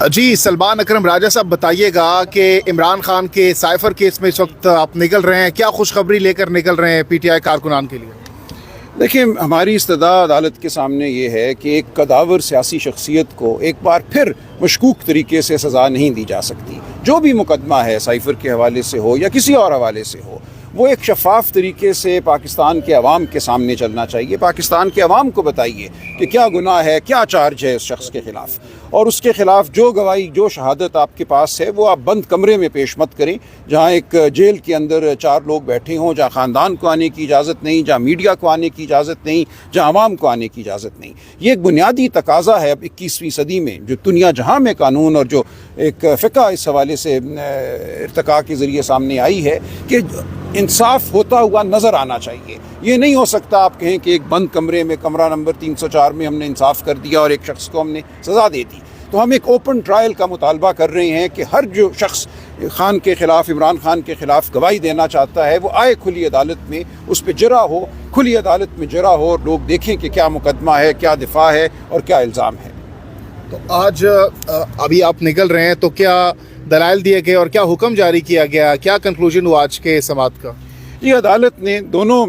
جی سلمان اکرم راجہ صاحب بتائیے گا کہ عمران خان کے سائفر کیس میں اس وقت آپ نکل رہے ہیں، کیا خوشخبری لے کر نکل رہے ہیں پی ٹی آئی کارکنان کے لیے؟ دیکھیں، ہماری استدعا عدالت کے سامنے یہ ہے کہ ایک قداور سیاسی شخصیت کو ایک بار پھر مشکوک طریقے سے سزا نہیں دی جا سکتی۔ جو بھی مقدمہ ہے سائفر کے حوالے سے ہو یا کسی اور حوالے سے ہو، وہ ایک شفاف طریقے سے پاکستان کے عوام کے سامنے چلنا چاہیے۔ پاکستان کے عوام کو بتائیے کہ کیا گناہ ہے، کیا چارج ہے اس شخص کے خلاف، اور اس کے خلاف جو گواہی، جو شہادت آپ کے پاس ہے وہ آپ بند کمرے میں پیش مت کریں، جہاں ایک جیل کے اندر 4 لوگ بیٹھے ہوں، جہاں خاندان کو آنے کی اجازت نہیں، جہاں میڈیا کو آنے کی اجازت نہیں، جہاں عوام کو آنے کی اجازت نہیں۔ یہ ایک بنیادی تقاضا ہے اب 21ویں صدی میں، جو دنیا جہاں میں قانون اور جو ایک فقہ اس حوالے سے ارتقاء کے ذریعے سامنے آئی ہے کہ انصاف ہوتا ہوا نظر آنا چاہیے۔ یہ نہیں ہو سکتا آپ کہیں کہ ایک بند کمرے میں، کمرہ نمبر 304 میں ہم نے انصاف کر دیا اور ایک شخص کو ہم نے سزا دے دی۔ تو ہم ایک اوپن ٹرائل کا مطالبہ کر رہے ہیں کہ ہر جو شخص خان کے خلاف، عمران خان کے خلاف گواہی دینا چاہتا ہے، وہ آئے کھلی عدالت میں، اس پہ جرا ہو، کھلی عدالت میں جرا ہو، اور لوگ دیکھیں کہ کیا مقدمہ ہے، کیا دفاع ہے اور کیا الزام ہے۔ تو آج ابھی آپ نکل رہے ہیں تو کیا دلائل دیے گئے اور کیا حکم جاری کیا گیا، کیا کنکلوژن ہوا آج کے سماعت کا؟ یہ عدالت نے، دونوں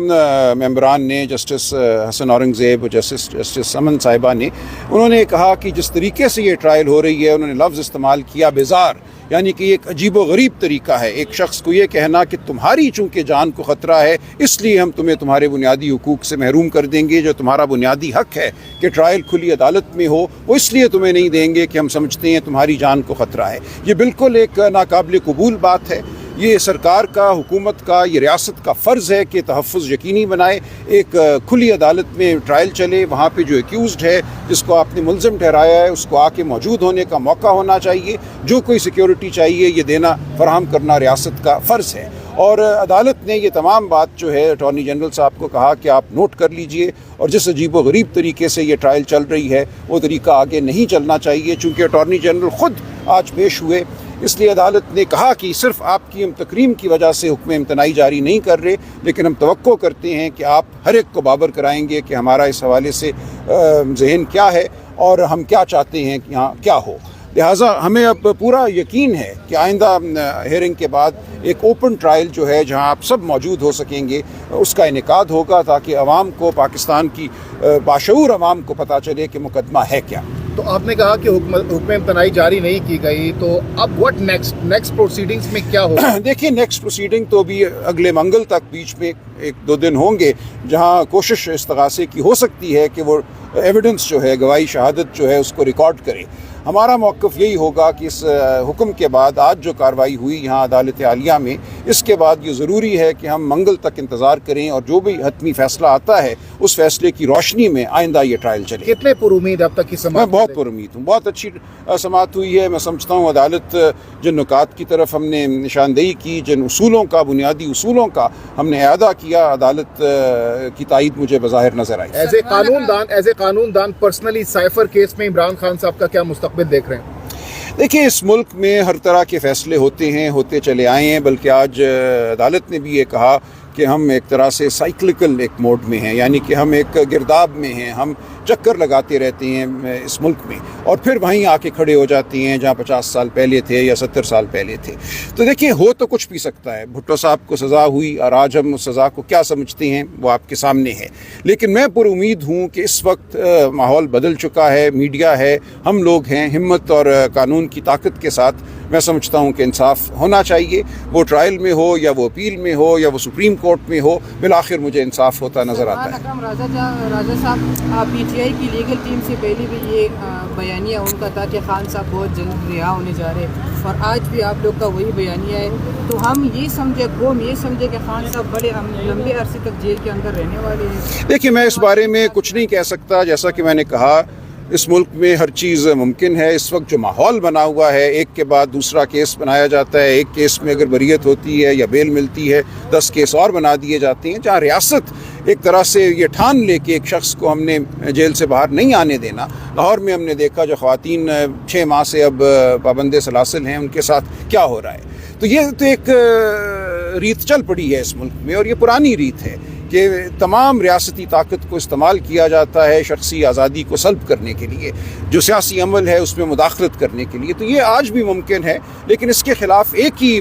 ممبران نے، جسٹس حسن اورنگ زیب اور جسٹس امن صاحبہ نے، انہوں نے کہا کہ جس طریقے سے یہ ٹرائل ہو رہی ہے، انہوں نے لفظ استعمال کیا بیزار، یعنی کہ یہ ایک عجیب و غریب طریقہ ہے ایک شخص کو یہ کہنا کہ تمہاری چونکہ جان کو خطرہ ہے اس لیے ہم تمہیں تمہارے بنیادی حقوق سے محروم کر دیں گے۔ جو تمہارا بنیادی حق ہے کہ ٹرائل کھلی عدالت میں ہو، وہ اس لیے تمہیں نہیں دیں گے کہ ہم سمجھتے ہیں تمہاری جان کو خطرہ ہے۔ یہ بالکل ایک ناقابل قبول بات ہے۔ یہ سرکار کا، حکومت کا، یہ ریاست کا فرض ہے کہ تحفظ یقینی بنائے، ایک کھلی عدالت میں ٹرائل چلے، وہاں پہ جو ایکیوزڈ ہے، جس کو آپ نے ملزم ٹھہرایا ہے، اس کو آ کے موجود ہونے کا موقع ہونا چاہیے۔ جو کوئی سیکیورٹی چاہیے یہ دینا، فراہم کرنا ریاست کا فرض ہے۔ اور عدالت نے یہ تمام بات جو ہے اٹارنی جنرل صاحب کو کہا کہ آپ نوٹ کر لیجئے، اور جس عجیب و غریب طریقے سے یہ ٹرائل چل رہی ہے وہ طریقہ آگے نہیں چلنا چاہیے، چونکہ اٹارنی جنرل خود آج پیش ہوئے۔ اس لیے عدالت نے کہا کہ صرف آپ کی ہم تکریم کی وجہ سے حکم امتناعی جاری نہیں کر رہے، لیکن ہم توقع کرتے ہیں کہ آپ ہر ایک کو بابر کرائیں گے کہ ہمارا اس حوالے سے ذہن کیا ہے اور ہم کیا چاہتے ہیں کہ یہاں کیا ہو۔ لہٰذا ہمیں اب پورا یقین ہے کہ آئندہ ہیئرنگ کے بعد ایک اوپن ٹرائل جو ہے، جہاں آپ سب موجود ہو سکیں گے، اس کا انعقاد ہوگا، تاکہ عوام کو، پاکستان کی باشعور عوام کو پتہ چلے کہ مقدمہ ہے کیا۔ تو آپ نے کہا کہ حکم امتناعی جاری نہیں کی گئی، تو اب واٹ نیکسٹ پروسیڈنگز میں کیا ہوگا؟ دیکھیں، نیکسٹ پروسیڈنگ تو بھی اگلے منگل تک، بیچ میں 1-2 دن ہوں گے، جہاں کوشش استغاثے کی ہو سکتی ہے کہ وہ ایویڈنس جو ہے، گواہی شہادت جو ہے، اس کو ریکارڈ کرے۔ ہمارا موقف یہی ہوگا کہ اس حکم کے بعد آج جو کارروائی ہوئی یہاں عدالت عالیہ میں، اس کے بعد یہ ضروری ہے کہ ہم منگل تک انتظار کریں، اور جو بھی حتمی فیصلہ آتا ہے اس فیصلے کی روشنی میں آئندہ یہ ٹرائل چلے۔ کتنے پر امید اب تک کی سماعت؟ میں بہت پر امید ہوں، بہت اچھی سماعت ہوئی ہے۔ میں سمجھتا ہوں عدالت جن نکات کی طرف ہم نے نشاندہی کی، جن اصولوں کا، بنیادی اصولوں کا ہم نے اعادہ کیا، عدالت کی تائید مجھے بظاہر نظر آئی۔ ایز اے قانون دان پرسنلی سائفر کیس میں عمران خان صاحب کا کیا مستقبل دیکھ رہے ہیں؟ دیکھیں، اس ملک میں ہر طرح کے فیصلے ہوتے ہیں، ہوتے چلے آئے ہیں، بلکہ آج عدالت نے بھی یہ کہا کہ ہم ایک طرح سے سائیکلکل ایک موڈ میں ہیں، یعنی کہ ہم ایک گرداب میں ہیں، ہم چکر لگاتے رہتے ہیں اس ملک میں، اور پھر وہیں آ کے کھڑے ہو جاتے ہیں جہاں 50 سال پہلے تھے یا 70 سال پہلے تھے۔ تو دیکھیں، ہو تو کچھ بھی سکتا ہے۔ بھٹو صاحب کو سزا ہوئی، اور آج ہم اس سزا کو کیا سمجھتے ہیں وہ آپ کے سامنے ہے، لیکن میں پر امید ہوں کہ اس وقت ماحول بدل چکا ہے، میڈیا ہے، ہم لوگ ہیں، ہمت اور قانون کی طاقت کے ساتھ میں سمجھتا ہوں کہ انصاف ہونا چاہیے، وہ ٹرائل میں ہو یا وہ اپیل میں ہو یا وہ سپریم کورٹ میں ہو، بالآخر مجھے انصاف ہوتا نظر آتا ہے۔ اکرم راجہ صاحب، پی ٹی آئی کی لیگل ٹیم سے پہلے بھی یہ بیانیہ ان کا تھا کہ خان صاحب بہت جلد رہا ہونے جا رہے ہیں، اور آج بھی آپ لوگ کا وہی بیانیہ ہے، تو ہم یہ سمجھے، قوم یہ سمجھے کہ خان صاحب بڑے لمبے عرصے تک جیل کے اندر رہنے والے ہیں۔ دیکھیے، میں اس بارے میں کچھ نہیں کہہ سکتا۔ جیسا کہ میں نے کہا، اس ملک میں ہر چیز ممکن ہے۔ اس وقت جو ماحول بنا ہوا ہے، ایک کے بعد دوسرا کیس بنایا جاتا ہے، ایک کیس میں اگر بریت ہوتی ہے یا بیل ملتی ہے 10 کیس اور بنا دیے جاتے ہیں، جہاں ریاست ایک طرح سے یہ ٹھان لے کہ ایک شخص کو ہم نے جیل سے باہر نہیں آنے دینا۔ لاہور میں ہم نے دیکھا جو خواتین 6 ماہ سے اب پابند سلاسل ہیں، ان کے ساتھ کیا ہو رہا ہے۔ تو یہ تو ایک ریت چل پڑی ہے اس ملک میں، اور یہ پرانی ریت ہے کہ تمام ریاستی طاقت کو استعمال کیا جاتا ہے شخصی آزادی کو سلب کرنے کے لیے، جو سیاسی عمل ہے اس میں مداخلت کرنے کے لیے، تو یہ آج بھی ممکن ہے، لیکن اس کے خلاف ایک ہی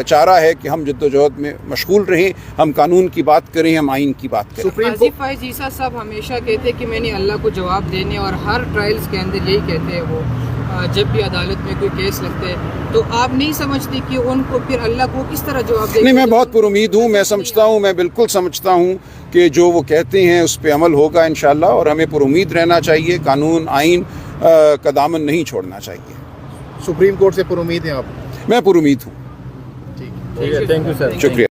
چارہ ہے کہ ہم جد و جہد میں مشغول رہیں، ہم قانون کی بات کریں، ہم آئین کی بات کریں۔ قاضی فائز عیسیٰ صاحب ہمیشہ کہتے ہیں کہ میں نے اللہ کو جواب دینے، اور ہر ٹرائلز کے اندر یہی کہتے ہیں وہ، جب بھی عدالت میں کوئی کیس لگتا ہے تو آپ نہیں سمجھتے کہ ان کو پھر اللہ کو کس طرح جواب دیں؟ نہیں، میں بہت پر امید ہوں، میں سمجھتا ہوں، میں بالکل سمجھتا ہوں کہ جو وہ کہتے ہیں اس پہ عمل ہوگا انشاءاللہ، اور ہمیں پر امید رہنا چاہیے، قانون آئین کا دامن نہیں چھوڑنا چاہیے۔ سپریم کورٹ سے پر امید ہیں آپ؟ میں پر امید ہوں۔ ٹھیک ہے، تھینک یو سر۔ شکریہ۔